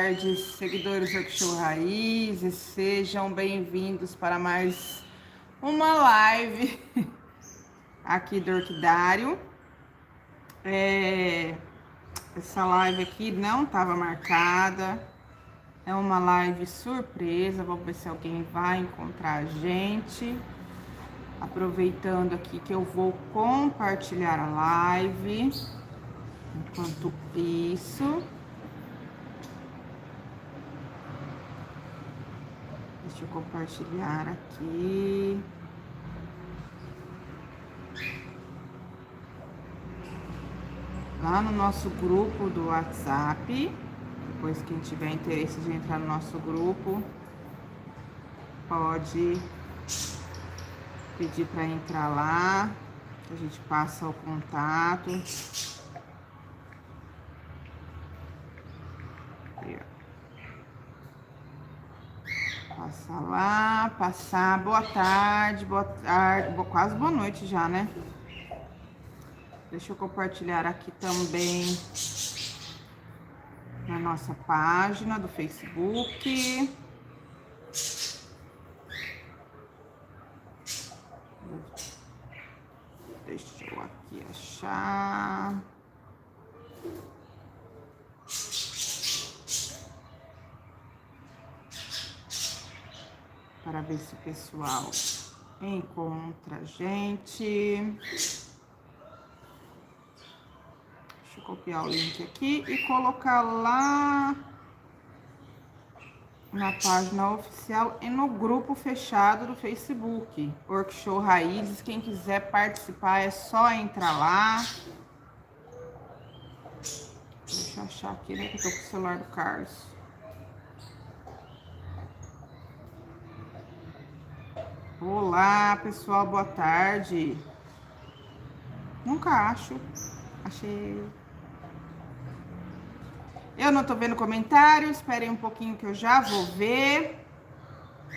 tarde, seguidores do Workshop Raízes, sejam bem-vindos para mais uma live aqui do Orquidário. Essa live aqui não estava marcada, é uma live surpresa, vamos ver se alguém vai encontrar a gente. Aproveitando aqui que eu vou compartilhar a live, enquanto isso... Deixa eu compartilhar aqui. Lá no nosso grupo do WhatsApp. Depois, quem tiver interesse de entrar no nosso grupo, pode pedir para entrar lá. A gente passa o contato. Passar lá, passar, boa tarde, quase boa noite já, né? Deixa eu compartilhar aqui também na nossa página do Facebook. Deixa eu aqui achar... para ver se o pessoal encontra a gente. Deixa eu copiar o link aqui e colocar lá na página oficial e no grupo fechado do Facebook, Workshop Raízes. Quem quiser participar é só entrar lá. Deixa eu achar aqui, né, que eu tô com o celular do Carlos. Olá, pessoal, boa tarde. Nunca acho. Achei. Eu não tô vendo comentário, esperem um pouquinho que eu já vou ver.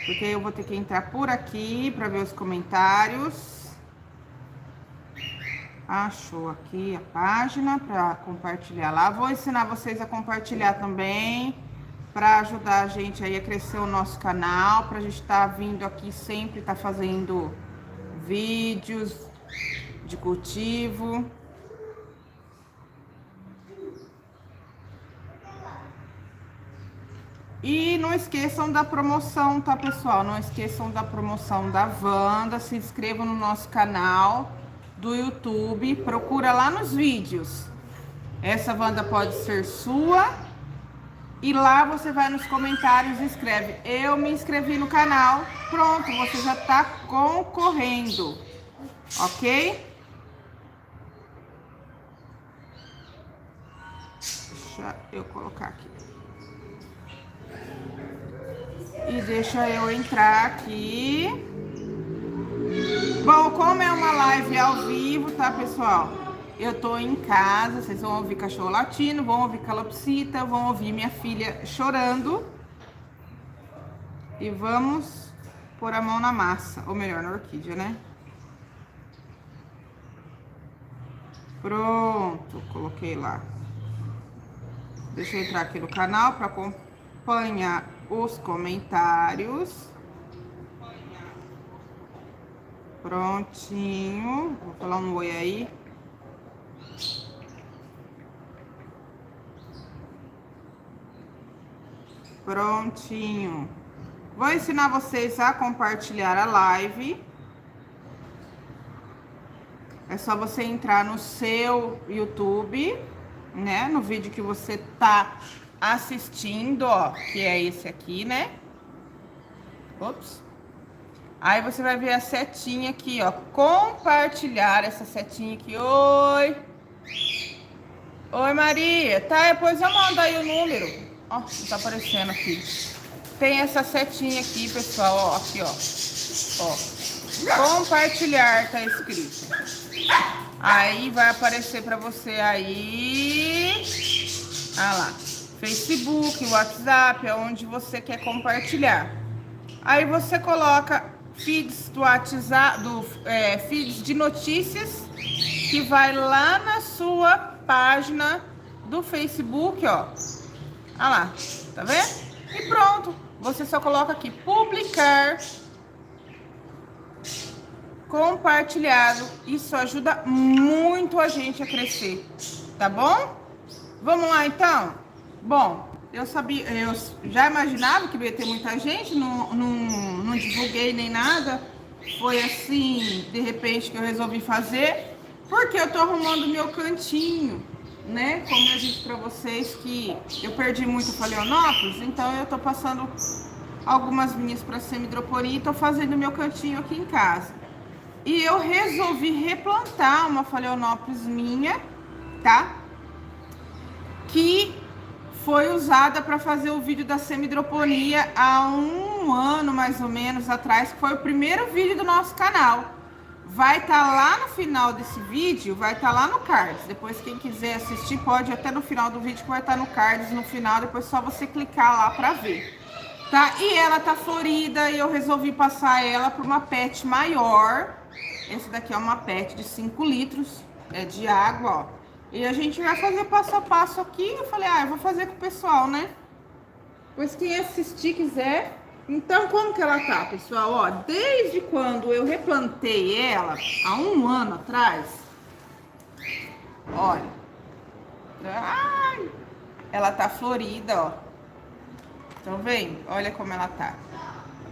Porque eu vou ter que entrar por aqui para ver os comentários. Achou aqui a página para compartilhar lá. Vou ensinar vocês a compartilhar também, para ajudar a gente aí a crescer o nosso canal, para a gente estar vindo aqui sempre, tá fazendo vídeos de cultivo. E não esqueçam da promoção, tá, pessoal? Não esqueçam da promoção da Wanda. Se inscrevam no nosso canal do YouTube, procura lá nos vídeos. Essa Wanda pode ser sua. E lá você vai nos comentários e escreve: eu me inscrevi no canal. Pronto, você já tá concorrendo. Ok? Deixa eu colocar aqui. E deixa eu entrar aqui. Bom, como é uma live ao vivo, tá, pessoal? Eu tô em casa, vocês vão ouvir cachorro latindo, vão ouvir calopsita, vão ouvir minha filha chorando. E vamos pôr a mão na massa, ou melhor, na orquídea, né? Pronto, coloquei lá. Deixa eu entrar aqui no canal para acompanhar os comentários. Prontinho, vou falar um oi aí. Prontinho. Vou ensinar vocês a compartilhar a live. É só você entrar no seu YouTube, né? No vídeo que você tá assistindo, ó, que é esse aqui, né? Ops. Aí você vai ver a setinha aqui, ó. Compartilhar essa setinha aqui. Oi. Oi, Maria. Tá, depois eu mando aí o número. Ó, não tá aparecendo aqui. Tem essa setinha aqui, pessoal, ó, aqui, ó. Ó, compartilhar, tá escrito. Aí vai aparecer pra você aí. Ah lá. Facebook, WhatsApp, é onde você quer compartilhar. Aí você coloca feeds do WhatsApp, feeds de notícias, que vai lá na sua página do Facebook, ó. Olha lá, tá vendo? E pronto. Você só coloca aqui, publicar, compartilhado. Isso ajuda muito a gente a crescer, tá bom? Vamos lá, então? Bom, eu já imaginava que ia ter muita gente, não divulguei nem nada. Foi assim, de repente, que eu resolvi fazer, porque eu tô arrumando meu cantinho, né? Como eu disse pra vocês que eu perdi muito Phalaenopsis, então eu tô passando algumas minhas pra semidroponia e tô fazendo meu cantinho aqui em casa. E eu resolvi replantar uma Phalaenopsis minha, tá? Que foi usada para fazer o vídeo da semidroponia há um ano, mais ou menos, atrás, que foi o primeiro vídeo do nosso canal. Vai estar lá no final desse vídeo, vai estar lá no cards. Depois, quem quiser assistir, pode ir até no final do vídeo, que vai estar no cards no final. Depois, só você clicar lá para ver, tá? E ela tá florida e eu resolvi passar ela para uma pet maior. Esse daqui é uma pet de 5 litros de água, ó. E a gente vai fazer passo a passo aqui. Eu falei, eu vou fazer com o pessoal, né? Pois quem assistir quiser. Então, como que ela tá, pessoal? Ó, desde quando eu replantei ela, há um ano atrás, olha. Ai, ela tá florida, ó. Estão vendo? Olha como ela tá.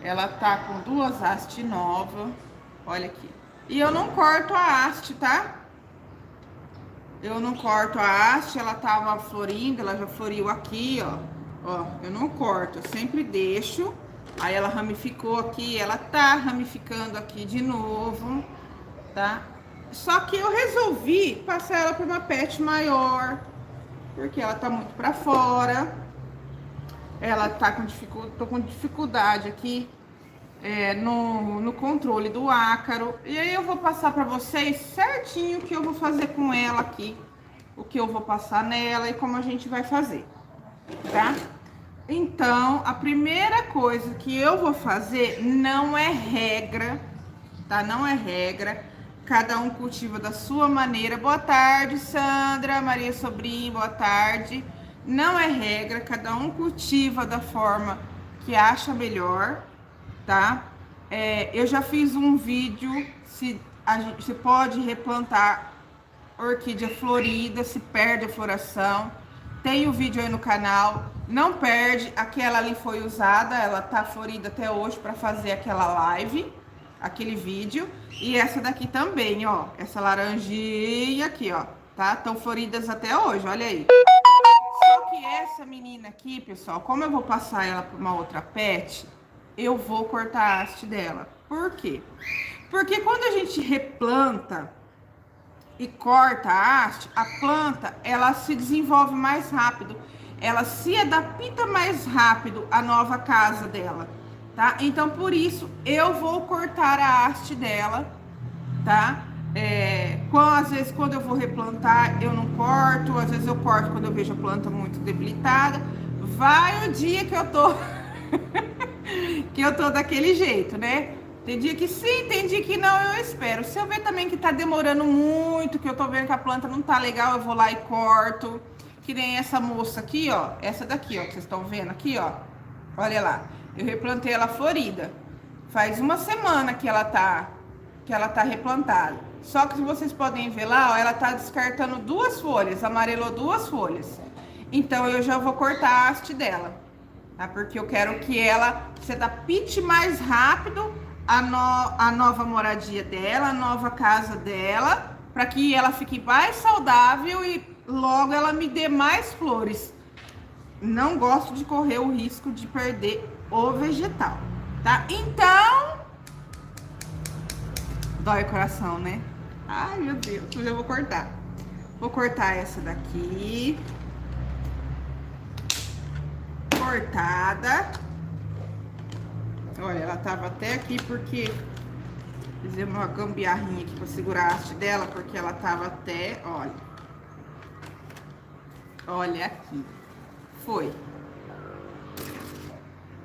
Ela tá com 2 hastes novas. Olha aqui. E eu não corto a haste, tá? Eu não corto a haste, ela tava florindo, ela já floriu aqui, ó. Ó, eu não corto, eu sempre deixo. Aí ela ramificou aqui, ela tá ramificando aqui de novo, tá? Só que eu resolvi passar ela para uma pet maior, porque ela tá muito para fora. Ela tá tô com dificuldade aqui no controle do ácaro. E aí eu vou passar para vocês certinho o que eu vou fazer com ela aqui, o que eu vou passar nela e como a gente vai fazer, tá? Então, a primeira coisa que eu vou fazer não é regra, tá? Não é regra. Cada um cultiva da sua maneira. Boa tarde, Sandra, Maria Sobrinho, boa tarde. Não é regra, cada um cultiva da forma que acha melhor, tá? Eu já fiz um vídeo se pode replantar orquídea florida, se perde a floração. Tem o vídeo aí no canal, não perde. Aquela ali foi usada, ela tá florida até hoje para fazer aquela live, aquele vídeo. E essa daqui também, ó, essa laranjinha aqui, ó, tá? Estão floridas até hoje, olha aí. Só que essa menina aqui, pessoal, como eu vou passar ela para uma outra pet, eu vou cortar a haste dela. Por quê? Porque quando a gente replanta e corta a haste, a planta, ela se desenvolve mais rápido. Ela se adapta mais rápido à nova casa dela, tá? Então, por isso, eu vou cortar a haste dela, tá? Às vezes, quando eu vou replantar, eu não corto. Às vezes, eu corto quando eu vejo a planta muito debilitada. Vai o dia que eu tô... que eu tô daquele jeito, né? Tem dia que sim, tem dia que não, eu espero. Se eu ver também que tá demorando muito, que eu tô vendo que a planta não tá legal, eu vou lá e corto. Que nem essa moça aqui, ó. Essa daqui, ó, que vocês estão vendo aqui, ó. Olha lá. Eu replantei ela florida. Faz uma semana que ela tá replantada. Só que vocês podem ver lá, ó, ela tá descartando 2 folhas, amarelou 2 folhas. Então eu já vou cortar a haste dela, tá? Porque eu quero que ela se adapte mais rápido à nova moradia dela, a nova casa dela, para que ela fique mais saudável e logo ela me dê mais flores. Não gosto de correr o risco de perder o vegetal, tá? Então, dói o coração, né? Ai, meu Deus, eu já vou cortar. Vou cortar essa daqui. Cortada. Olha, ela tava até aqui porque fizemos uma gambiarrinha aqui pra segurar a haste dela, porque ela tava até, olha. Olha aqui. Foi.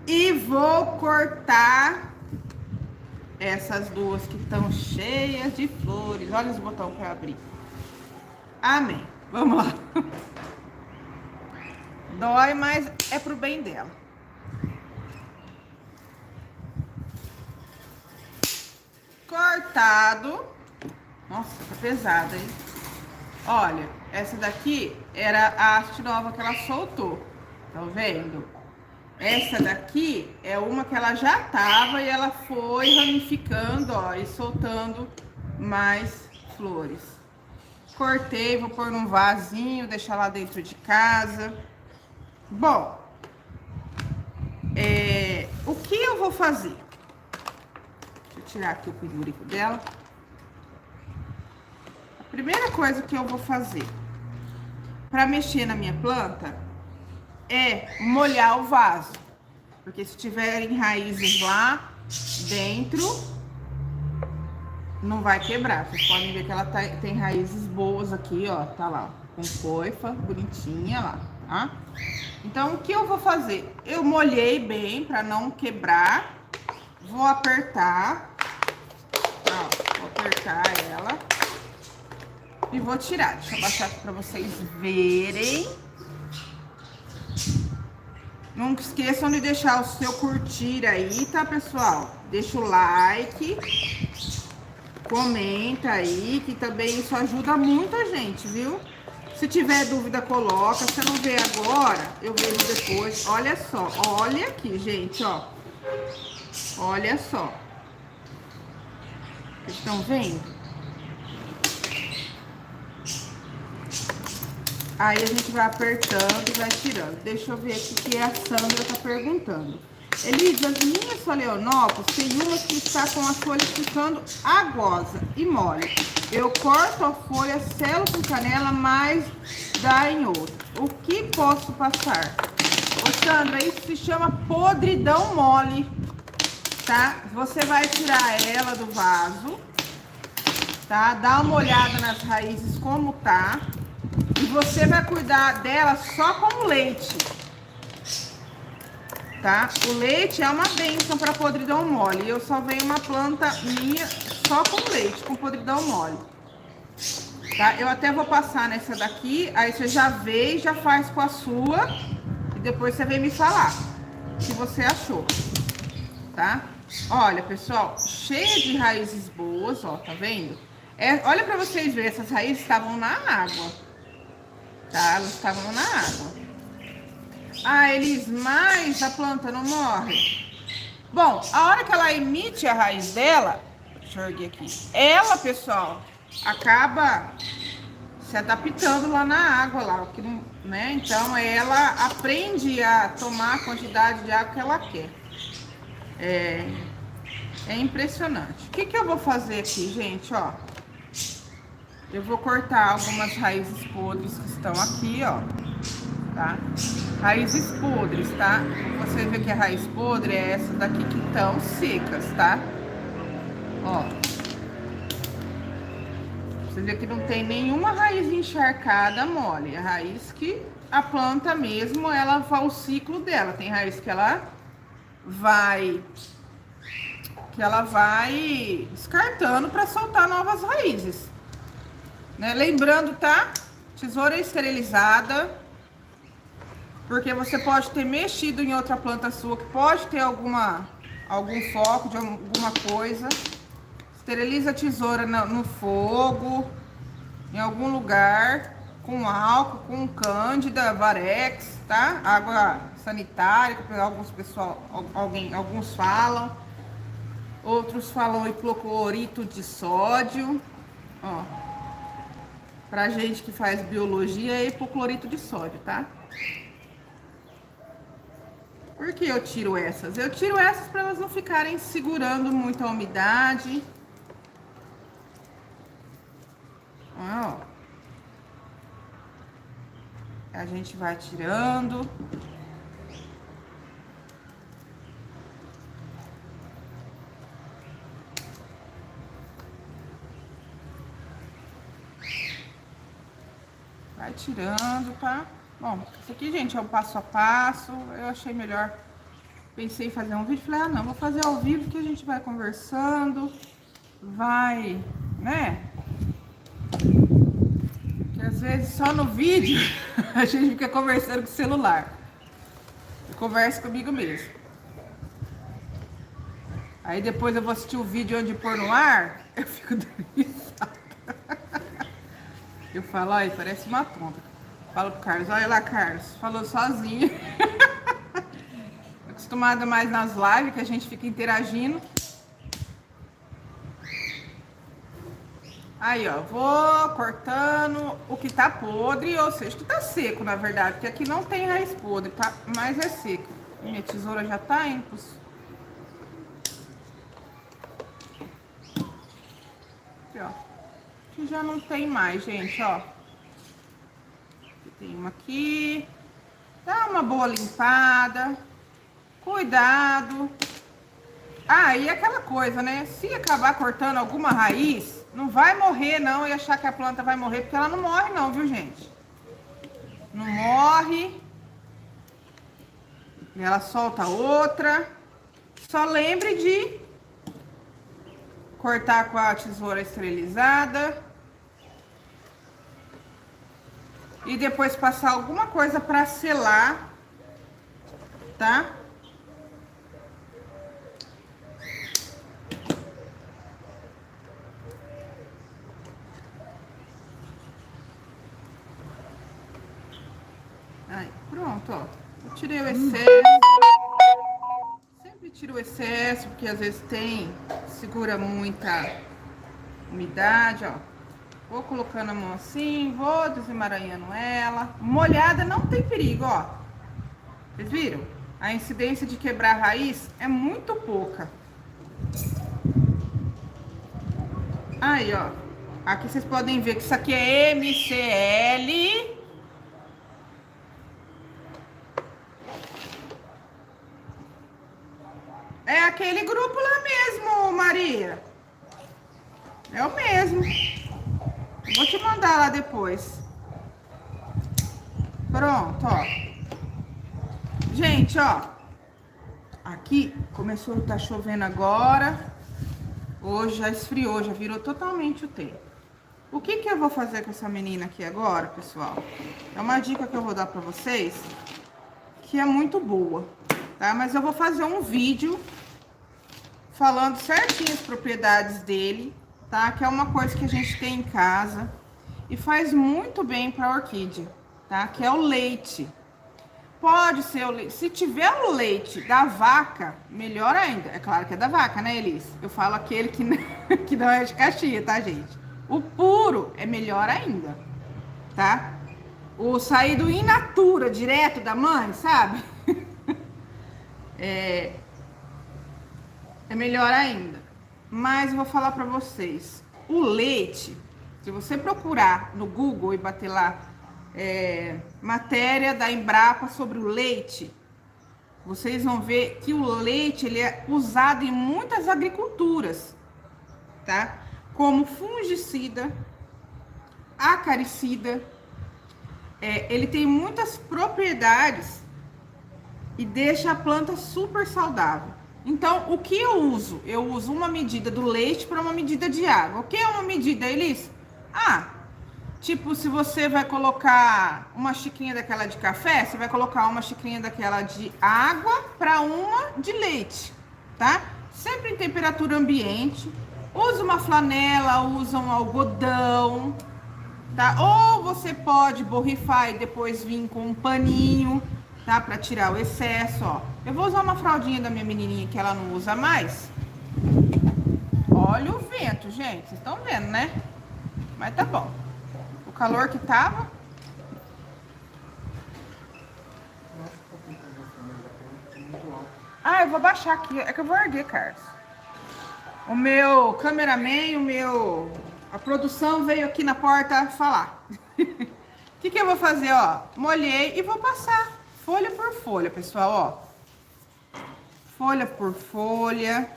E vou cortar essas duas que estão cheias de flores. Olha os botões para abrir. Amém. Vamos lá. Dói, mas é pro bem dela. Cortado. Nossa, tá pesada, hein? Olha, essa daqui era a haste nova que ela soltou. Tá vendo? Essa daqui é uma que ela já tava e ela foi ramificando, ó, e soltando mais flores. Cortei, vou pôr num vasinho, deixar lá dentro de casa. Bom, o que eu vou fazer? Deixa eu tirar aqui o pendurico dela. A primeira coisa que eu vou fazer para mexer na minha planta é molhar o vaso. Porque se tiverem raízes lá dentro, não vai quebrar. Vocês podem ver que ela tem raízes boas aqui, ó. Tá lá, ó, com coifa, bonitinha lá, tá? Então, o que eu vou fazer? Eu molhei bem para não quebrar. Vou apertar. Ó, vou apertar ela. E vou tirar. Deixa eu baixar aqui para vocês verem. Não esqueçam de deixar o seu curtir aí, tá, pessoal? Deixa o like. Comenta aí, que também isso ajuda muito a gente, viu? Se tiver dúvida, coloca. Se não ver agora, eu vejo depois. Olha só, olha aqui, gente, ó. Olha só. Vocês estão vendo? Aí a gente vai apertando e vai tirando. Deixa eu ver aqui que a Sandra tá perguntando. Elisa, as minhas soleonópolis tem uma que está com as folhas ficando aguosa e mole. Eu corto a folha, selo com canela, mas dá em outra. O que posso passar? Ô Sandra, isso se chama podridão mole, tá? Você vai tirar ela do vaso, tá? Dá uma olhada nas raízes como tá. E você vai cuidar dela só com leite. Tá? O leite é uma bênção para podridão mole. Eu só venho uma planta minha só com leite, com podridão mole. Tá? Eu até vou passar nessa daqui, aí você já vê e já faz com a sua. E depois você vem me falar o que você achou. Tá? Olha, pessoal, cheia de raízes boas, ó, tá vendo? Olha para vocês verem, essas raízes estavam na água. Tá? Elas estavam na água. Ah, Elis, mas a planta não morre? Bom, a hora que ela emite a raiz dela, deixa eu erguer aqui, ela, pessoal, acaba se adaptando lá na água, lá, né? Então, ela aprende a tomar a quantidade de água que ela quer. É impressionante. O que que eu vou fazer aqui, gente, ó? Eu vou cortar algumas raízes podres que estão aqui, ó. Tá? Raízes podres, tá? Você vê que a raiz podre é essa daqui que estão secas, tá? Ó. Você vê que não tem nenhuma raiz encharcada mole. É a raiz que a planta mesmo, ela vai o ciclo dela. Tem raiz que ela vai descartando para soltar novas raízes. Né? Lembrando, tá? Tesoura esterilizada. Porque você pode ter mexido em outra planta sua, que pode ter algum foco de alguma coisa. Esteriliza a tesoura no fogo, em algum lugar, com álcool, com cândida, varex, tá? Água sanitária, que alguns falam. Outros falam hipoclorito de sódio. Ó, pra gente que faz biologia, é hipoclorito de sódio, tá? Por que eu tiro essas? Eu tiro essas para elas não ficarem segurando muito a umidade. Ó. A gente vai tirando. Vai tirando, tá? Bom, isso aqui, gente, é o passo a passo. Eu achei melhor. Pensei em fazer um vídeo. Falei, ah, não, vou fazer ao vivo que a gente vai conversando. Vai, né? Porque às vezes só no vídeo a gente fica conversando com o celular. Eu converso comigo mesmo. Aí depois eu vou assistir o vídeo onde pôr no ar, eu fico dando risada. Eu falo, ai, parece uma tonta. Falo pro Carlos, olha lá, Carlos, falou sozinho. Acostumada mais nas lives que a gente fica interagindo. Aí, ó, vou cortando o que tá podre, ou seja, que tá seco, na verdade, porque aqui não tem raiz podre, tá? Mas é seco. Minha tesoura já tá indo pros... Aqui, ó. Aqui já não tem mais, gente, ó. Tem uma aqui. Dá uma boa limpada. Cuidado. Ah, e aquela coisa, né? Se acabar cortando alguma raiz, não vai morrer não e achar que a planta vai morrer, porque ela não morre não, viu, gente? Não morre. Ela solta outra. Só lembre de cortar com a tesoura esterilizada. E depois passar alguma coisa para selar, tá? Aí, pronto, ó. Eu tirei o excesso. Sempre tiro o excesso, porque às vezes segura muita umidade, ó. Vou colocando a mão assim, vou desemaranhando ela. Molhada não tem perigo, ó. Vocês viram? A incidência de quebrar a raiz é muito pouca. Aí, ó. Aqui vocês podem ver que isso aqui é MCL. É aquele grupo lá mesmo, Maria. É o mesmo. Vou te mandar lá depois. Pronto, ó. Gente, ó. Aqui começou a estar chovendo agora. Hoje já esfriou, já virou totalmente o tempo. O que que eu vou fazer com essa menina aqui agora, pessoal? É uma dica que eu vou dar pra vocês, que é muito boa, tá? Mas eu vou fazer um vídeo falando certinho as propriedades dele, tá? Que é uma coisa que a gente tem em casa e faz muito bem pra orquídea, tá? Que é o leite. Pode ser o leite. Se tiver o leite da vaca, melhor ainda. É claro que é da vaca, né, Elis? Eu falo aquele que não é de Caxias, tá, gente? O puro é melhor ainda, tá? O saído in natura, direto da mãe, sabe? É melhor ainda. Mas eu vou falar pra vocês. O leite, se você procurar no Google e bater lá matéria da Embrapa sobre o leite, vocês vão ver que o leite ele é usado em muitas agriculturas, tá? Como fungicida, acaricida, ele tem muitas propriedades e deixa a planta super saudável. Então, o que eu uso? Eu uso uma medida do leite para uma medida de água. O que é uma medida, Elis? Tipo, se você vai colocar uma xicrinha daquela de café, você vai colocar uma xicrinha daquela de água para uma de leite, tá? Sempre em temperatura ambiente. Usa uma flanela, usa um algodão, tá? Ou você pode borrifar e depois vir com um paninho, tá? Para tirar o excesso, ó. Eu vou usar uma fraldinha da minha menininha que ela não usa mais. Olha o vento, gente. Vocês estão vendo, né? Mas tá bom. O calor que tava. Eu vou baixar aqui. É que eu vou erguer, Carlos. O meu cameraman, a produção veio aqui na porta falar. O que eu vou fazer, ó? Molhei e vou passar folha por folha, pessoal, ó. Folha por folha.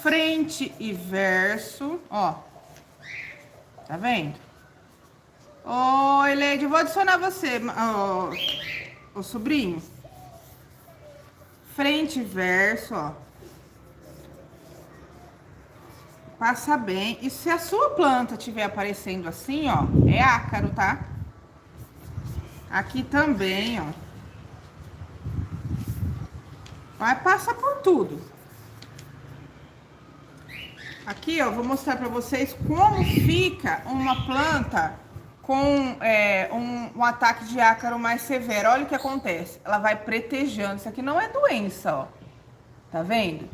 Frente e verso, ó. Tá vendo? Oi, Leide, eu vou adicionar você, ô sobrinho. Frente e verso, ó. Passa bem. E se a sua planta estiver aparecendo assim, ó, é ácaro, tá? Aqui também, ó. Vai passar por tudo. Aqui, ó, vou mostrar pra vocês como fica uma planta com um ataque de ácaro mais severo. Olha o que acontece. Ela vai pretejando. Isso aqui não é doença, ó. Tá vendo?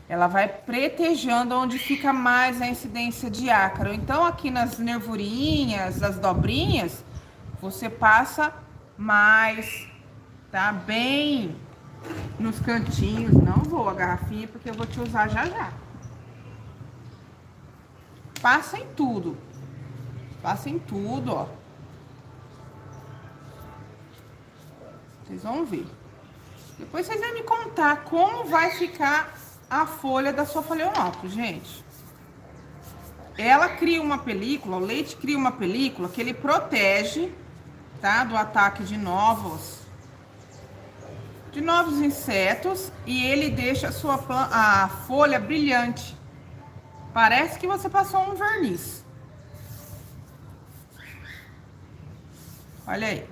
Ela vai pretejando onde fica mais a incidência de ácaro. Então, aqui nas nervurinhas, as dobrinhas, você passa mais, tá? Bem nos cantinhos. Não vou a garrafinha, porque eu vou te usar já já. Passa em tudo. Passa em tudo, ó. Vocês vão ver. Depois vocês vão me contar como vai ficar a folha da sua phalaenopsis, gente. Ela cria uma película, o leite cria uma película que ele protege, tá? Do ataque de novos insetos, e ele deixa a folha brilhante. Parece que você passou um verniz. Olha aí.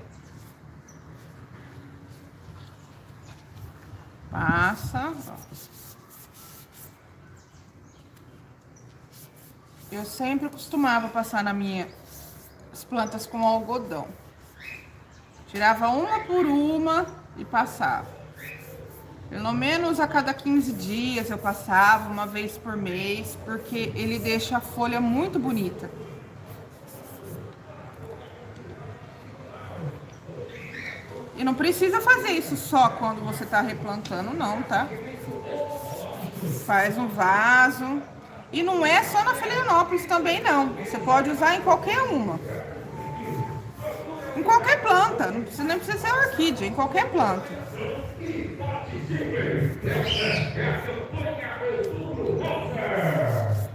Passa, ó. Eu sempre costumava passar nas minhas plantas com algodão. Tirava uma por uma e passava. Pelo menos a cada 15 dias eu passava, uma vez por mês, porque ele deixa a folha muito bonita. E não precisa fazer isso só quando você tá replantando, não, tá? Faz um vaso. E não é só na phalaenopsis também, não. Você pode usar em qualquer uma. Em qualquer planta. Não precisa, nem precisa ser orquídea, em qualquer planta.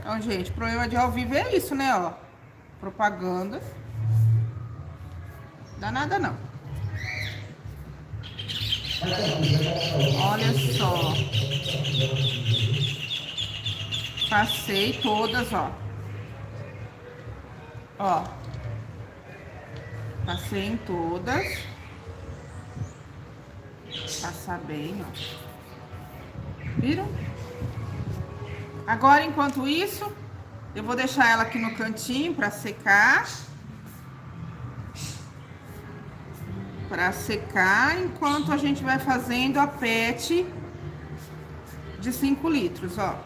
Então, gente, o problema de ao vivo é isso, né, ó. Propaganda. Dá nada, não. Olha só. Passei todas, ó. Ó. Passei em todas. Passar bem, ó. Viram? Agora, enquanto isso, eu vou deixar ela aqui no cantinho pra secar. Pra secar, enquanto a gente vai fazendo a PET de 5 litros, ó.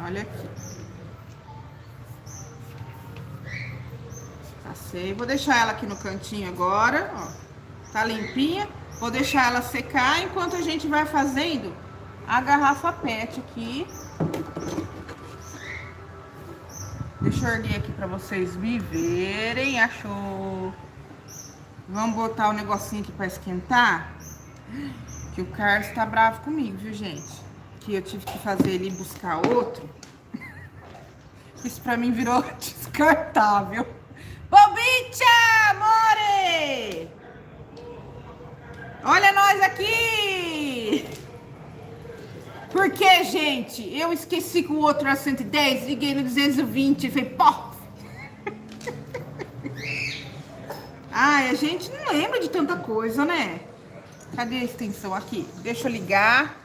Olha aqui. Passei. Vou deixar ela aqui no cantinho agora, ó. Tá limpinha. Vou deixar ela secar enquanto a gente vai fazendo a garrafa PET aqui. Deixa eu erguer aqui pra vocês me verem. Achou? Vamos botar o negocinho aqui pra esquentar. Que o Carlos tá bravo comigo, viu, gente? Que eu tive que fazer ele ir buscar outro. Isso pra mim virou descartável. Bobicha, amore! Olha nós aqui! Porque, gente, eu esqueci que o outro era 110, liguei no 220 e falei, pó! Ai, a gente não lembra de tanta coisa, né? Cadê a extensão aqui? Deixa eu ligar.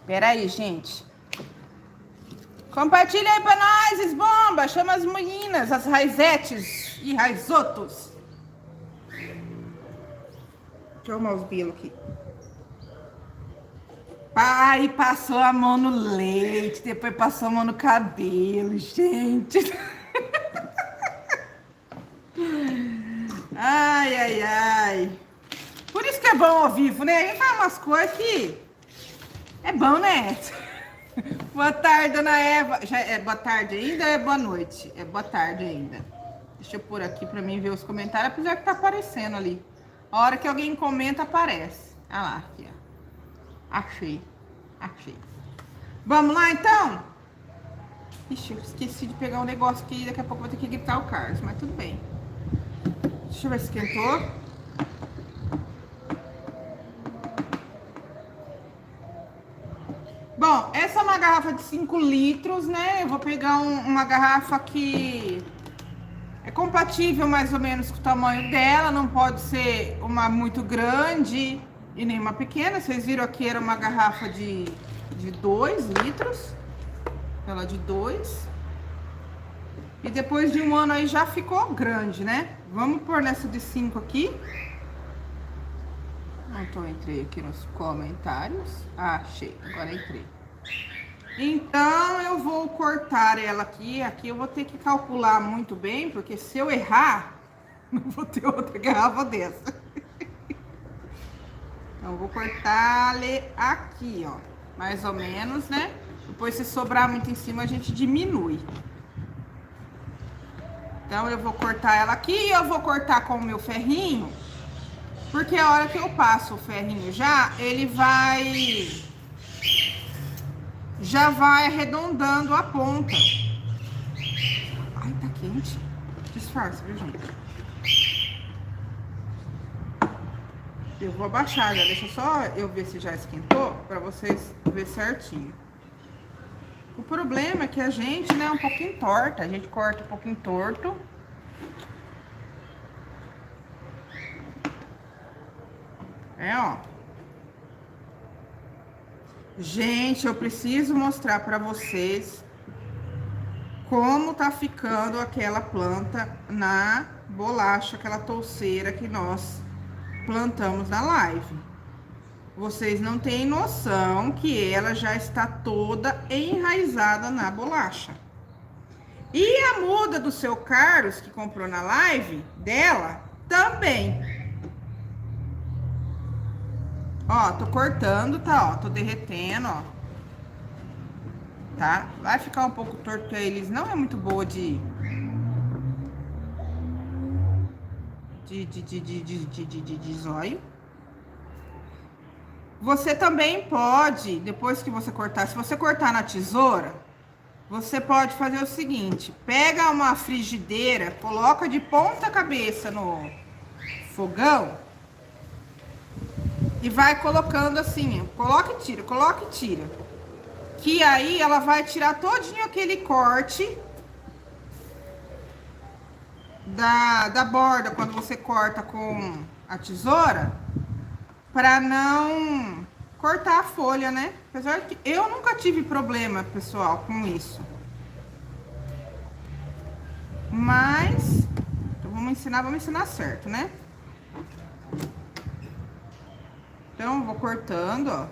Pera aí, gente. Compartilha aí pra nós, esbomba. Chama as meninas, as raizetes e raizotos. Deixa eu arrumar os bilos aqui. Pai, passou a mão no leite, depois passou a mão no cabelo, gente. Ai, ai, ai. Por isso que é bom ao vivo, né? A gente fala umas coisas que é bom, né? Boa tarde, dona Eva. Já é boa tarde ainda ou é boa noite? É boa tarde ainda. Deixa eu pôr aqui pra mim ver os comentários, apesar que tá aparecendo ali. A hora que alguém comenta, aparece. Olha lá, aqui, ó. Achei. Achei. Vamos lá, então? Ixi, eu esqueci de pegar um negócio aqui. Daqui a pouco eu vou ter que gritar o Carlos, mas tudo bem. Deixa eu ver se esquentou. Bom, essa é uma garrafa de 5 litros, né? Eu vou pegar uma garrafa que é compatível mais ou menos com o tamanho dela. Não pode ser uma muito grande e nem uma pequena. Vocês viram aqui, era uma garrafa de 2 litros. Ela de 2. E depois de um ano aí já ficou grande, né? Vamos pôr nessa de 5 aqui. Então, entrei aqui nos comentários. Ah, achei. Agora entrei. Então, eu vou cortar ela aqui. Aqui eu vou ter que calcular muito bem, porque se eu errar, não vou ter outra garrafa dessa. Então, eu vou cortar aqui, ó. Mais ou menos, né? Depois, se sobrar muito em cima, a gente diminui. Então, eu vou cortar ela aqui e eu vou cortar com o meu ferrinho. Porque a hora que eu passo o ferrinho ele vai... Já vai arredondando a ponta. Ai, tá quente. Disfarça, viu, gente? Eu vou abaixar já. Deixa só eu ver se já esquentou, pra vocês verem certinho. O problema é que a gente, né, é um pouquinho torta. A gente corta um pouquinho torto. Ó. Gente, eu preciso mostrar pra vocês como tá ficando aquela planta na bolacha, aquela touceira que nós plantamos na live. Vocês não têm noção que ela já está toda enraizada na bolacha. E a muda do seu Carlos, que comprou na live dela, também. Ó, tô cortando, tá? Ó, tô derretendo, ó. Tá? Vai ficar um pouco torto, porque eles não é muito boa de zóio. Você também pode, depois que você cortar, se você cortar na tesoura, você pode fazer o seguinte: pega uma frigideira, coloca de ponta cabeça no fogão e vai colocando assim, coloca e tira, coloca e tira. Que aí ela vai tirar todinho aquele corte da borda quando você corta com a tesoura, para não cortar a folha, né? Apesar que eu nunca tive problema, pessoal, com isso. Mas então vamos ensinar certo, né? Então, vou cortando, ó.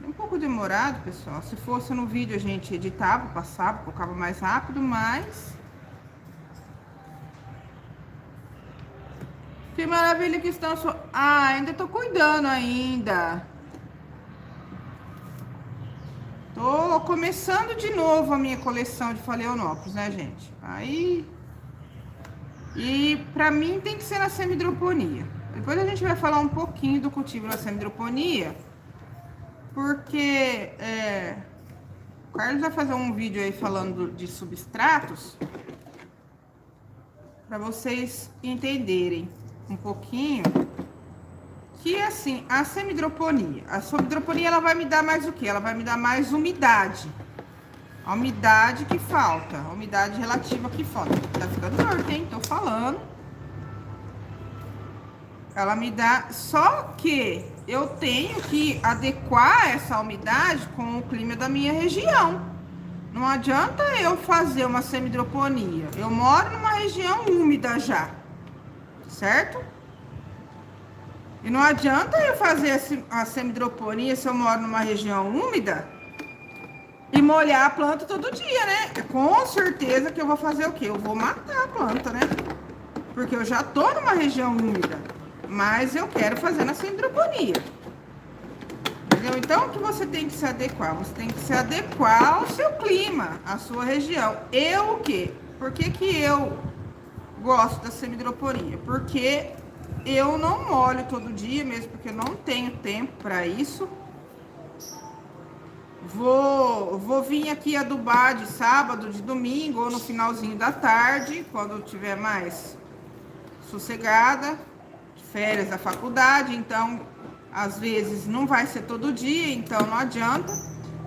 É um pouco demorado, pessoal. Se fosse no vídeo, a gente editava, passava, colocava mais rápido, mas... Que maravilha que estão... Ah, ainda tô cuidando ainda. Tô começando de novo a minha coleção de phalaenopsis, né, gente? Aí... E pra mim tem que ser na semidroponia. Depois a gente vai falar um pouquinho do cultivo na semidroponia, porque o Carlos vai fazer um vídeo aí falando de substratos, para vocês entenderem um pouquinho que, assim, a semidroponia ela vai me dar mais o quê? Ela vai me dar mais umidade. A umidade que falta, a umidade relativa que falta. Tá ficando torto, hein? Tô falando. Ela me dá, só que eu tenho que adequar essa umidade com o clima da minha região. Não adianta eu fazer uma semidroponia. Eu moro numa região úmida já, certo? E não adianta eu fazer a semidroponia se eu moro numa região úmida e molhar a planta todo dia, né? Com certeza que eu vou fazer o quê? Eu vou matar a planta, né? Porque eu já tô numa região úmida. Mas eu quero fazer na semidroponia. Entendeu? Então, o que você tem que se adequar? Você tem que se adequar ao seu clima, à sua região. Eu o quê? Por que que eu gosto da semidroponia? Porque eu não molho todo dia, mesmo porque eu não tenho tempo para isso. Vou vir aqui adubar de sábado, de domingo, ou no finalzinho da tarde, quando tiver mais sossegada, férias da faculdade, então às vezes não vai ser todo dia, então não adianta.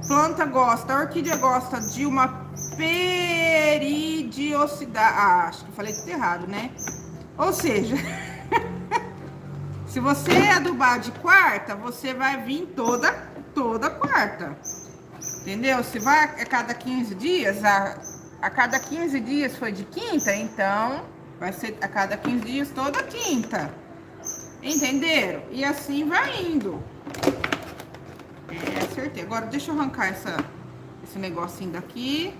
Planta gosta, a orquídea gosta de uma peridiosidade. Ah, acho que falei tudo errado, né? Ou seja, se você adubar de quarta, você vai vir toda quarta. Entendeu? Se vai a cada 15 dias, a cada 15 dias foi de quinta, então vai ser a cada 15 dias toda quinta. Entenderam? E assim vai indo. Acertei. Agora deixa eu arrancar esse negocinho daqui.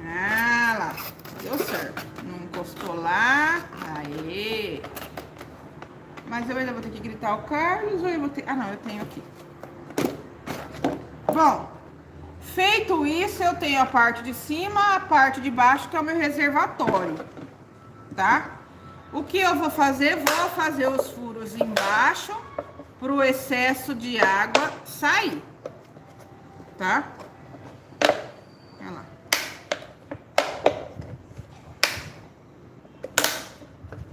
Ah lá, deu certo. Não encostou lá. Aê! Mas eu ainda vou ter que gritar o Carlos ou eu vou ter... Ah, não, eu tenho aqui. Bom, feito isso, eu tenho a parte de cima, a parte de baixo, que é o meu reservatório, tá? O que eu vou fazer? Vou fazer os furos embaixo para o excesso de água sair, tá? Olha lá.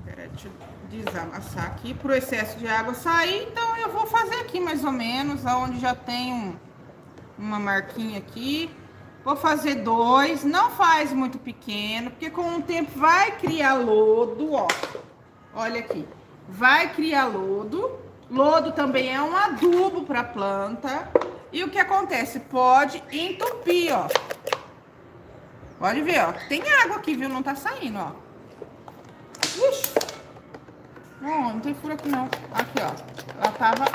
Pera, deixa eu desamassar aqui para o excesso de água sair. Então, eu vou fazer aqui mais ou menos, aonde já tem uma marquinha aqui. Vou fazer 2, não faz muito pequeno, porque com o tempo vai criar lodo, ó. Olha aqui, vai criar lodo. Lodo também é um adubo para planta. E o que acontece? Pode entupir, ó. Pode ver, ó. Tem água aqui, viu? Não tá saindo, ó. Ixi. Não tem furo aqui, não. Aqui, ó. Ela tava...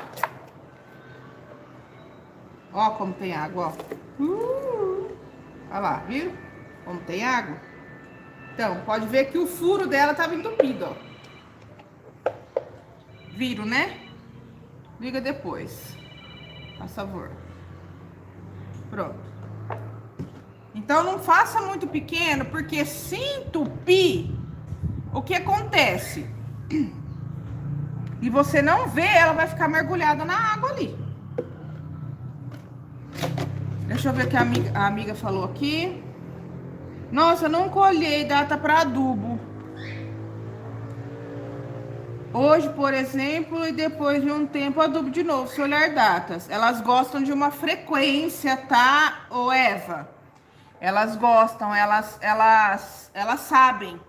Ó como tem água, ó. Olha lá, viu? Como tem água. Então, pode ver que o furo dela tava entupido, ó. Viram, né? Liga depois. Por favor. Pronto. Então, não faça muito pequeno, porque se entupir, o que acontece? E você não vê, ela vai ficar mergulhada na água ali. Deixa eu ver o que a amiga falou aqui. Nossa, não colhei data para adubo. Hoje, por exemplo, e depois de um tempo adubo de novo, se olhar datas. Elas gostam de uma frequência, tá, ô Eva? Elas gostam, elas sabem.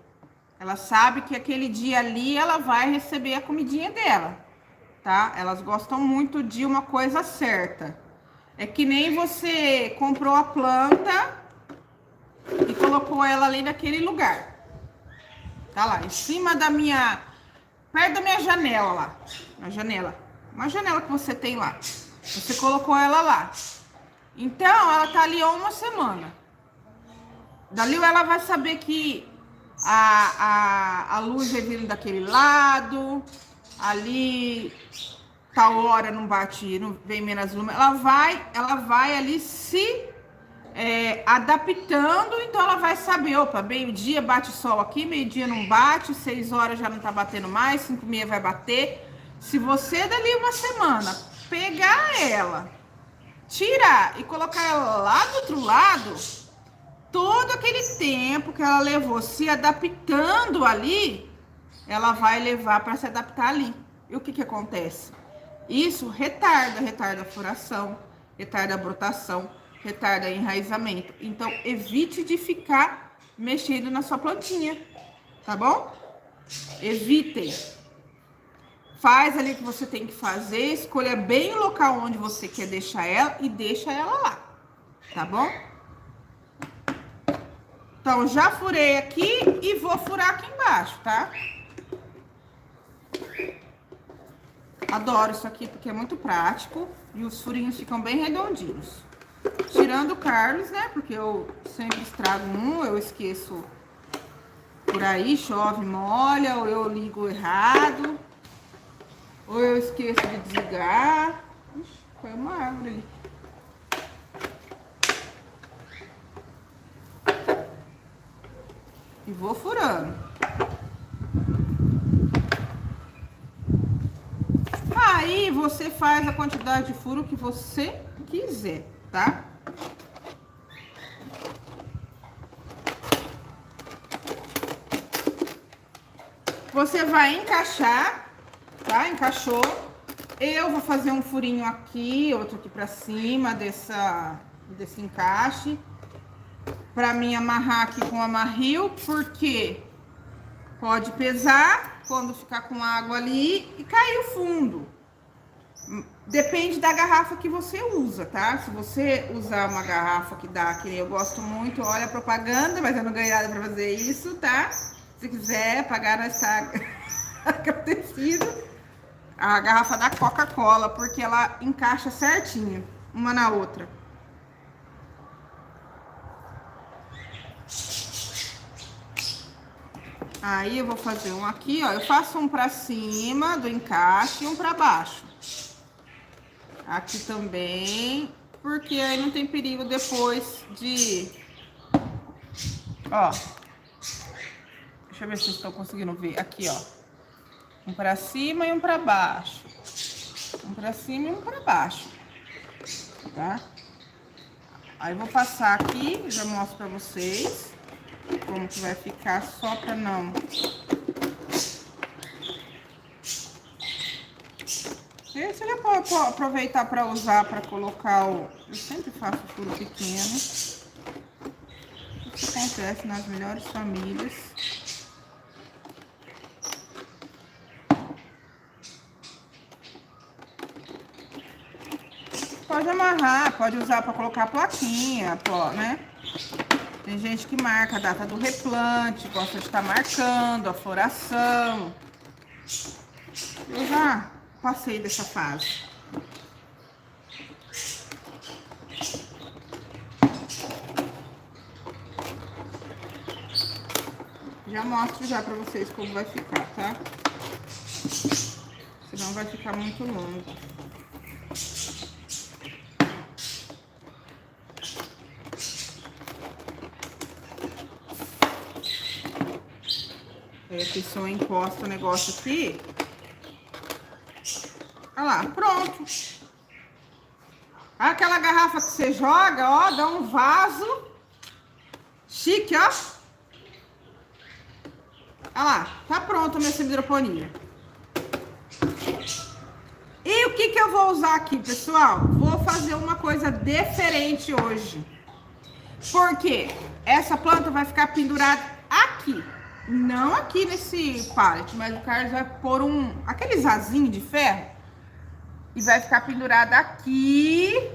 Ela sabe que aquele dia ali ela vai receber a comidinha dela, tá? Elas gostam muito de uma coisa certa. É que nem você comprou a planta e colocou ela ali naquele lugar. Tá lá, em cima da minha... Perto da minha janela lá. Uma janela que você tem lá. Você colocou ela lá. Então, ela tá ali há uma semana. Dali ela vai saber que a luz vai vindo daquele lado. Ali... tal hora não bate, não vem menos lume, ela vai ali se adaptando, então ela vai saber, opa, meio-dia bate sol aqui, meio-dia não bate, 6 horas já não tá batendo mais, 5h30 vai bater. Se você dali uma semana pegar ela, tirar e colocar ela lá do outro lado, todo aquele tempo que ela levou se adaptando ali, ela vai levar para se adaptar ali. E o que acontece? Isso retarda a floração, retarda a brotação, retarda o enraizamento. Então, evite de ficar mexendo na sua plantinha, tá bom? Evitem. Faz ali o que você tem que fazer, escolha bem o local onde você quer deixar ela e deixa ela lá, tá bom? Então, já furei aqui e vou furar aqui embaixo, tá? Adoro isso aqui porque é muito prático e os furinhos ficam bem redondinhos. Tirando o Carlos, né? Porque eu sempre estrago um, eu esqueço por aí, chove, molha, ou eu ligo errado, ou eu esqueço de desligar. Ixi, foi uma árvore ali. E vou furando. Aí você faz a quantidade de furo que você quiser, tá? Você vai encaixar, tá? Encaixou. Eu vou fazer um furinho aqui, outro aqui pra cima desse encaixe. Pra mim amarrar aqui com amarril, porque pode pesar quando ficar com água ali e cair o fundo. Depende da garrafa que você usa, tá? Se você usar uma garrafa que dá, que eu gosto muito, olha a propaganda, mas eu não ganhei nada pra fazer isso, tá? Se quiser pagar nessa agradecido, a garrafa da Coca-Cola, porque ela encaixa certinho, uma na outra. Aí eu vou fazer um aqui, ó, eu faço um pra cima do encaixe e um pra baixo. Aqui também, porque aí não tem perigo depois de... Ó, deixa eu ver se vocês estão conseguindo ver. Aqui, ó, um pra cima e um pra baixo. Um pra cima e um pra baixo, tá? Aí eu vou passar aqui, já mostro pra vocês como que vai ficar, só pra não... Esse já pode aproveitar para usar, para colocar o... Eu sempre faço furo pequeno. Isso acontece nas melhores famílias. Pode amarrar, pode usar para colocar plaquinha, né? Tem gente que marca a data do replante, gosta de estar marcando a floração. Eu já passei dessa fase. Já mostro já pra vocês como vai ficar, tá? Senão vai ficar muito longo. Aí a pessoa encosta o negócio aqui. Olha lá, pronto. Aquela garrafa que você joga, ó, dá um vaso. Chique, ó. Olha lá, tá pronto a minha semi-hidroponia. E o que que eu vou usar aqui, pessoal? Vou fazer uma coisa diferente hoje. Porque essa planta vai ficar pendurada aqui. Não aqui nesse pallet, mas o Carlos vai pôr aquele asinho de ferro. E vai ficar pendurada aqui.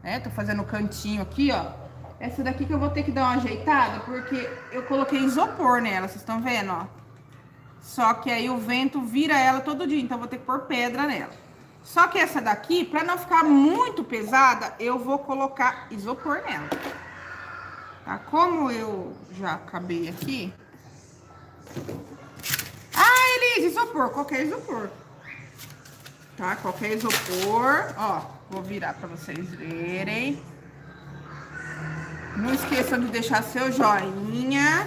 Né? Tô fazendo o cantinho aqui, ó. Essa daqui que eu vou ter que dar uma ajeitada, porque eu coloquei isopor nela, vocês estão vendo, ó. Só que aí o vento vira ela todo dia, então eu vou ter que pôr pedra nela. Só que essa daqui, pra não ficar muito pesada, eu vou colocar isopor nela. Tá? Como eu já acabei aqui... Ah, Elise, isopor, qualquer isopor. Tá? Qualquer isopor, ó. Vou virar pra vocês verem. Não esqueçam de deixar seu joinha,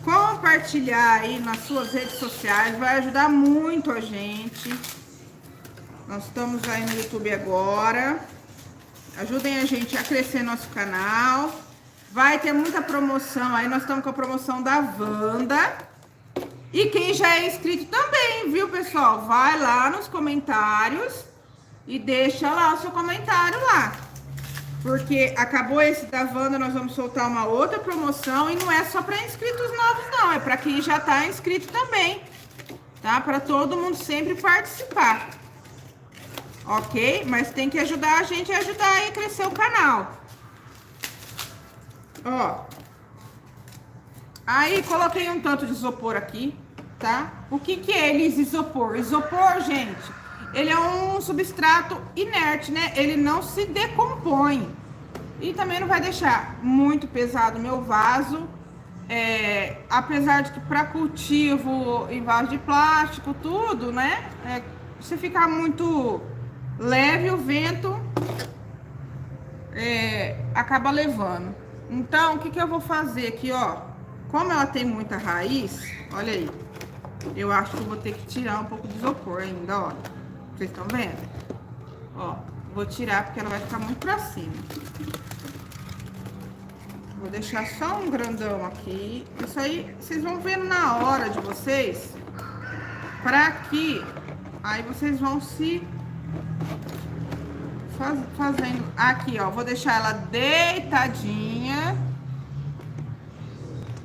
compartilhar aí nas suas redes sociais, vai ajudar muito a gente. Nós estamos aí no YouTube agora. Ajudem a gente a crescer nosso canal. Vai ter muita promoção aí, nós estamos com a promoção da Wanda. E quem já é inscrito também, viu, pessoal? Vai lá nos comentários e deixa lá o seu comentário lá. Porque acabou esse da Wanda, nós vamos soltar uma outra promoção. E não é só para inscritos novos, não. É para quem já tá inscrito também. Tá? Para todo mundo sempre participar. Ok? Mas tem que ajudar a gente a ajudar aí a crescer o canal. Ó. Aí, coloquei um tanto de isopor aqui, tá? O que que é isopor? Isopor, gente... Ele é um substrato inerte, né? Ele não se decompõe. E também não vai deixar muito pesado o meu vaso. Apesar de que para cultivo em vaso de plástico, tudo, né? Se ficar muito leve, o vento acaba levando. Então, o que que eu vou fazer aqui, ó? Como ela tem muita raiz, olha aí. Eu acho que eu vou ter que tirar um pouco de isopor ainda, ó. Vocês estão vendo? Ó, vou tirar porque ela vai ficar muito pra cima. Vou deixar só um grandão aqui. Isso aí, vocês vão vendo na hora de vocês. Pra aqui. Aí vocês vão se fazendo. Aqui, ó. Vou deixar ela deitadinha.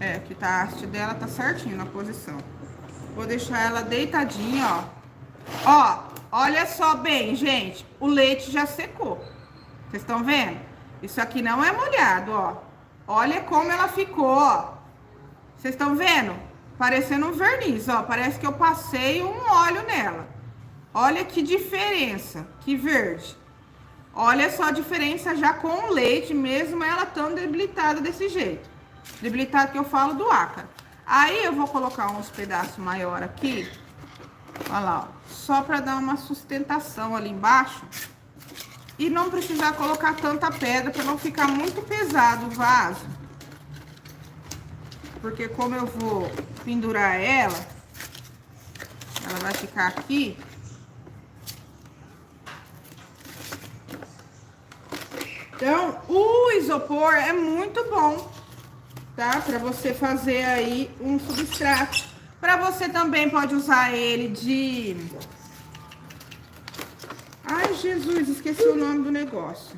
É, aqui tá a haste dela, tá certinho na posição. Vou deixar ela deitadinha, ó. Ó, olha só bem, gente. O leite já secou. Vocês estão vendo? Isso aqui não é molhado, ó. Olha como ela ficou, ó. Vocês estão vendo? Parecendo um verniz, ó. Parece que eu passei um óleo nela. Olha que diferença. Que verde. Olha só a diferença já com o leite, mesmo ela tão debilitada desse jeito. Debilitado que eu falo do ácaro. Aí eu vou colocar uns pedaços maior aqui. Olha lá, ó. Só pra dar uma sustentação ali embaixo. E não precisar colocar tanta pedra pra não ficar muito pesado o vaso. Porque como eu vou pendurar ela vai ficar aqui. Então, o isopor é muito bom, tá? Pra você fazer aí um substrato. Pra você também pode usar ele de... Ai, Jesus, esqueci o nome do negócio.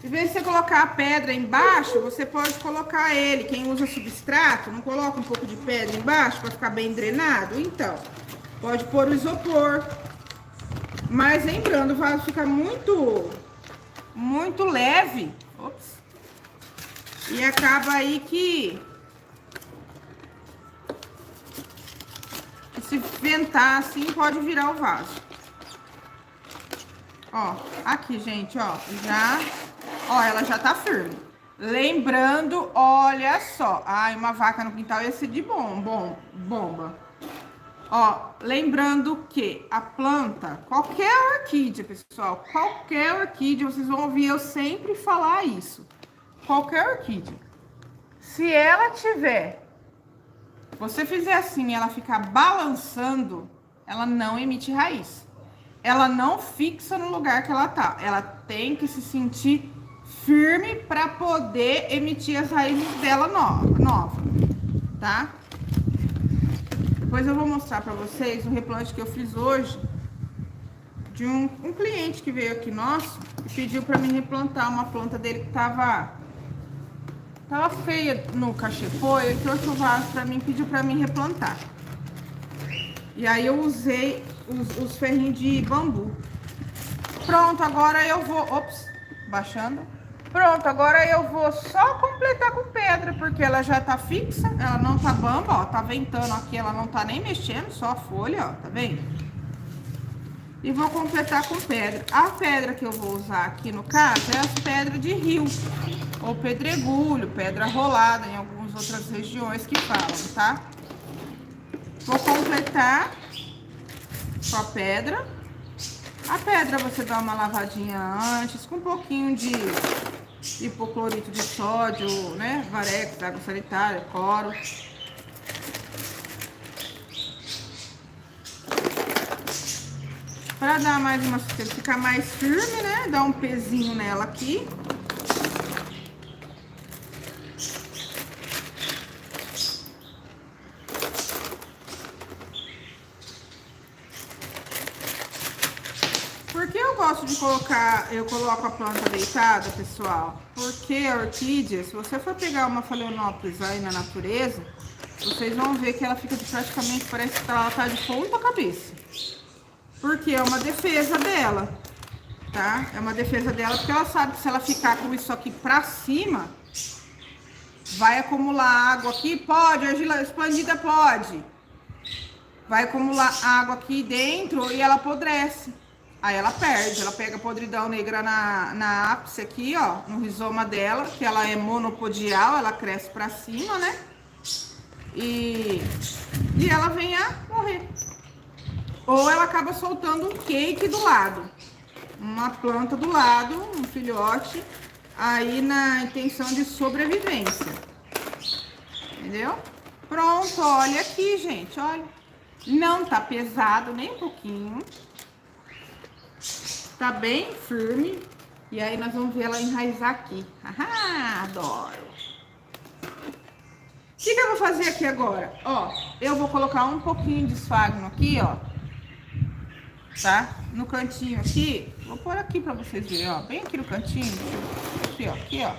Em vez de você colocar a pedra embaixo, você pode colocar ele. Quem usa substrato, não coloca um pouco de pedra embaixo para ficar bem drenado? Então, pode pôr o isopor. Mas lembrando, o vaso fica muito leve. Ops. E acaba aí que se ventar assim, pode virar o vaso. Ó, aqui, gente, ó, já... Ó, ela já tá firme. Lembrando, olha só. Ai, uma vaca no quintal ia ser de bomba. Ó, lembrando que a planta, qualquer orquídea, pessoal, qualquer orquídea, vocês vão ouvir eu sempre falar isso. Qualquer orquídea. Se ela tiver, você fizer assim e ela ficar balançando, ela não emite raiz. Ela não fixa no lugar que ela tá. Ela tem que se sentir firme para poder emitir as raízes dela nova, tá? Depois eu vou mostrar para vocês o replante que eu fiz hoje de um cliente que veio aqui nosso e pediu para mim replantar uma planta dele que tava feia no cachepô. Ele trouxe o vaso para mim, pediu para mim replantar. E aí eu usei os ferrinhos de bambu. Pronto, agora eu vou... Ops, baixando. Pronto, agora eu vou só completar com pedra, porque ela já tá fixa, ela não tá bamba, ó, tá ventando aqui, ela não tá nem mexendo, só a folha, ó, tá vendo? E vou completar com pedra. A pedra que eu vou usar aqui no caso é as pedras de rio, ou pedregulho, pedra rolada, em algumas outras regiões que falam, tá? Vou completar com a pedra. A pedra você dá uma lavadinha antes, com um pouquinho de hipoclorito de sódio, né? Varex, água sanitária, cloro. Para dar mais uma sustentação, ficar mais firme, né? Dar um pezinho nela aqui. Por que eu gosto de colocar, eu coloco a planta deitada, pessoal? Porque a orquídea, se você for pegar uma phalaenopsis aí na natureza, vocês vão ver que ela fica praticamente, parece que ela tá de ponta cabeça. Porque é uma defesa dela, tá? É uma defesa dela porque ela sabe que se ela ficar com isso aqui pra cima, vai acumular água aqui, pode, argila expandida pode. Vai acumular água aqui dentro e ela apodrece. Aí ela perde, ela pega podridão negra na ápice aqui, ó, no rizoma dela, que ela é monopodial, ela cresce pra cima, né? E ela vem a morrer. Ou ela acaba soltando um cake do lado, uma planta do lado, um filhote, aí na intenção de sobrevivência. Entendeu? Pronto, olha aqui, gente, olha. Não tá pesado nem um pouquinho. Tá bem firme. E aí nós vamos ver ela enraizar aqui. Ah, adoro! O que eu vou fazer aqui agora? Ó, eu vou colocar um pouquinho de esfagno aqui, ó. Tá? No cantinho aqui. Vou pôr aqui pra vocês verem, ó. Bem aqui no cantinho. Aqui, ó. Aqui, ó.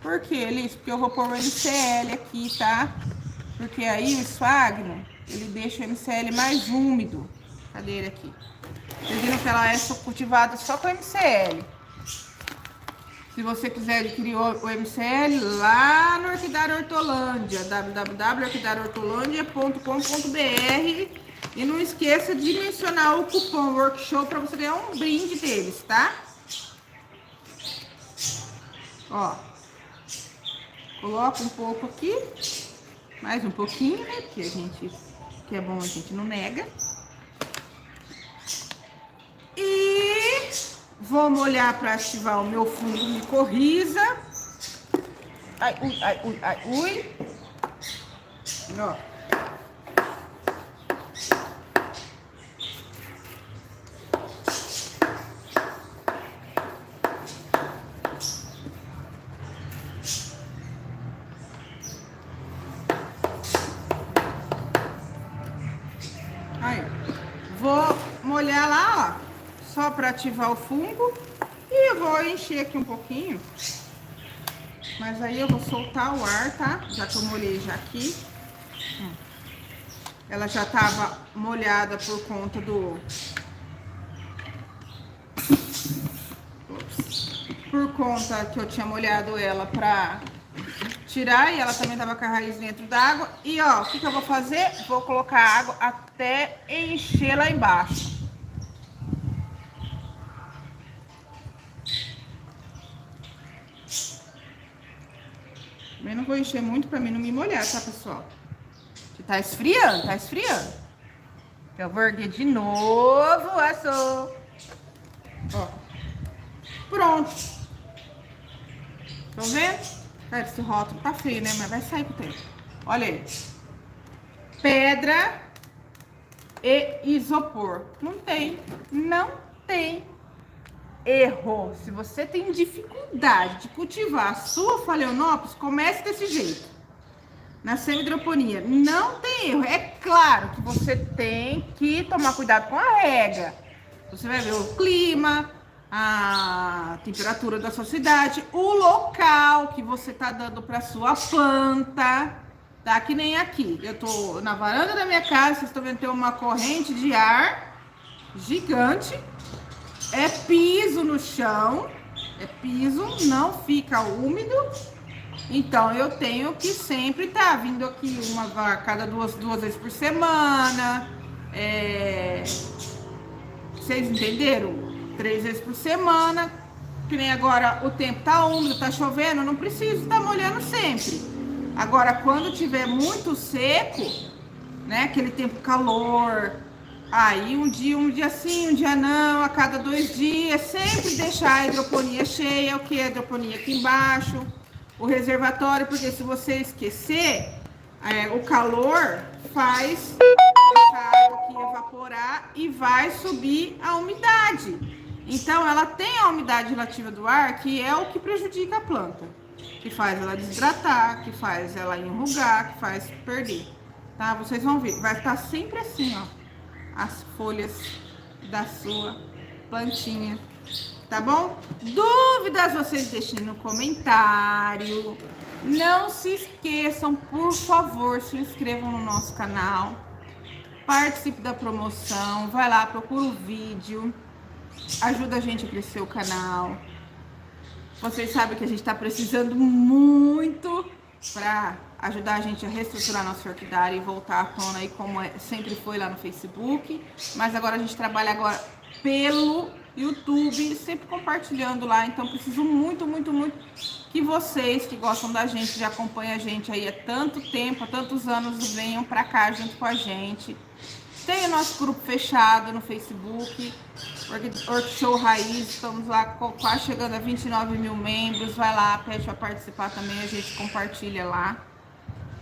Por que, Elis? Porque eu vou pôr o MCL aqui, tá? Porque aí o esfagno, ele deixa o MCL mais úmido. Cadê ele aqui? Vocês viram que ela é cultivada só com MCL. Se você quiser adquirir o MCL, lá no Orquidária Hortolândia, www.orquidáriahortolândia.com.br. E não esqueça de mencionar o cupom Workshop para você ganhar um brinde deles, tá? Ó, coloca um pouco aqui, mais um pouquinho, né? Porque a gente, que é bom, a gente não nega. E vou molhar para ativar o meu fungo micorriza. Ai, ui, ai, ui, ai, ui. Ó. Aí, vou molhar lá, ó, só para ativar o fungo. E eu vou encher aqui um pouquinho. Mas aí eu vou soltar o ar, tá? Já que eu molhei já aqui. Ela já tava molhada por conta do... Por conta que eu tinha molhado ela pra tirar. E ela também tava com a raiz dentro d'água. E ó, o que eu vou fazer? Vou colocar água até encher lá embaixo. Eu não vou encher muito pra mim não me molhar, tá, pessoal? Que tá esfriando, tá esfriando. Eu vou erguer de novo o aço. Ó. Pronto. Estão vendo? Cara, esse rótulo tá feio, né? Mas vai sair com o tempo. Olha aí. Pedra e isopor. Não tem. Não tem erro. Se você tem dificuldade de cultivar a sua Phalaenopsis, comece desse jeito. Na semi-hidroponia. Não tem erro. É claro que você tem que tomar cuidado com a rega. Você vai ver o clima, a temperatura da sua cidade, o local que você tá dando para sua planta, tá? Que nem aqui. Eu tô na varanda da minha casa, vocês estão vendo, tem uma corrente de ar gigante. É piso no chão, é piso, não fica úmido. Então eu tenho que sempre estar vindo aqui a cada duas vezes por semana. Vocês entenderam? 3 vezes por semana. Que nem agora o tempo tá úmido, tá chovendo, não preciso estar molhando sempre. Agora quando tiver muito seco, né, aquele tempo calor, aí um dia sim, um dia não, a cada 2 dias, sempre deixar a hidroponia cheia, o que é a hidroponia aqui embaixo, o reservatório, porque se você esquecer, o calor faz essa água aqui evaporar e vai subir a umidade. Então, ela tem a umidade relativa do ar, que é o que prejudica a planta, que faz ela desidratar, que faz ela enrugar, que faz perder, tá? Vocês vão ver, vai estar sempre assim, ó, as folhas da sua plantinha, tá bom? Dúvidas vocês deixem no comentário. Não se esqueçam, por favor, se inscrevam no nosso canal, participe da promoção, vai lá, procura o vídeo, ajuda a gente a crescer o canal. Vocês sabem que a gente está precisando muito para ajudar a gente a reestruturar nossa orquidária e voltar à tona aí como sempre foi lá no Facebook. Mas agora a gente trabalha agora pelo YouTube, sempre compartilhando lá. Então preciso muito, muito, muito que vocês que gostam da gente, já acompanham a gente aí há tanto tempo, há tantos anos, venham para cá junto com a gente. Tem o nosso grupo fechado no Facebook, Orquishow Raiz, estamos lá quase chegando a 29 mil membros. Vai lá, pede para participar também, a gente compartilha lá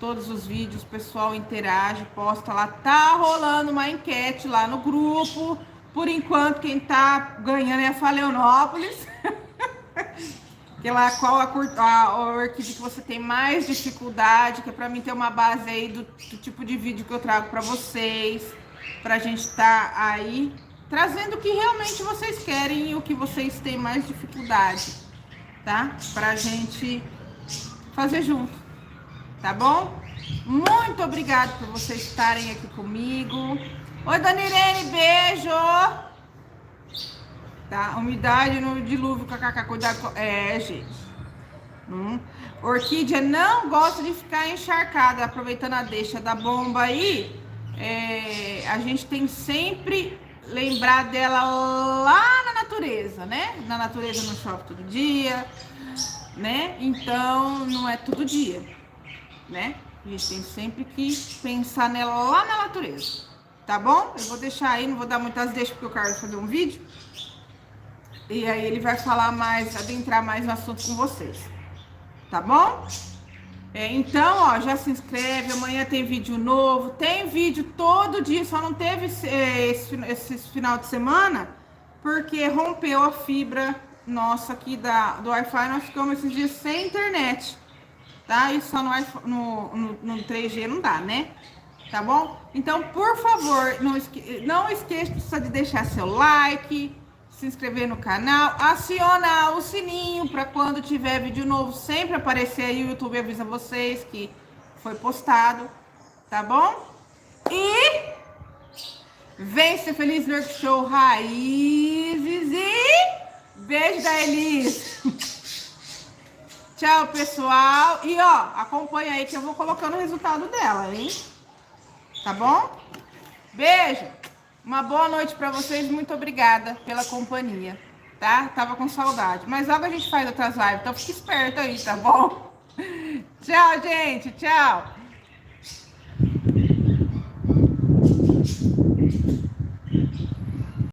todos os vídeos, o pessoal interage, posta lá. Tá rolando uma enquete lá no grupo. Por enquanto, quem tá ganhando é a Phalaenopsis. qual a orquídea que você tem mais dificuldade, que é para mim ter uma base aí do tipo de vídeo que eu trago para vocês, pra gente estar aí trazendo o que realmente vocês querem e o que vocês têm mais dificuldade, tá? Pra gente fazer junto, tá bom? Muito obrigada por vocês estarem aqui comigo. Oi, Dona Irene, beijo! Tá? Umidade no dilúvio, kkk, cuidado com... gente. Orquídea não gosta de ficar encharcada. Aproveitando a deixa da bomba aí, a gente tem sempre lembrar dela lá na natureza, né? Na natureza não chove todo dia, né? Então não é todo dia, né? A gente tem sempre que pensar nela lá na natureza, tá bom? Eu vou deixar aí, não vou dar muitas deixas porque eu quero fazer um vídeo. E aí ele vai falar mais, adentrar mais no assunto com vocês, tá bom? Então, ó, já se inscreve, amanhã tem vídeo novo, tem vídeo todo dia, só não teve esse final de semana, porque rompeu a fibra nossa aqui do Wi-Fi, nós ficamos esses dias sem internet, tá? E só no 3G não dá, né? Tá bom? Então, por favor, não esqueça de deixar seu like, se inscrever no canal, aciona o sininho para quando tiver vídeo novo sempre aparecer aí, o YouTube avisa vocês que foi postado, tá bom? E vem ser feliz no Workshop Raízes e beijo da Elis. Tchau, pessoal. E ó, acompanha aí que eu vou colocando o resultado dela, hein? Tá bom? Beijo. Uma boa noite para vocês, muito obrigada pela companhia, tá? Tava com saudade, mas logo a gente faz outras lives, então fique esperto aí, tá bom? Tchau, gente, tchau!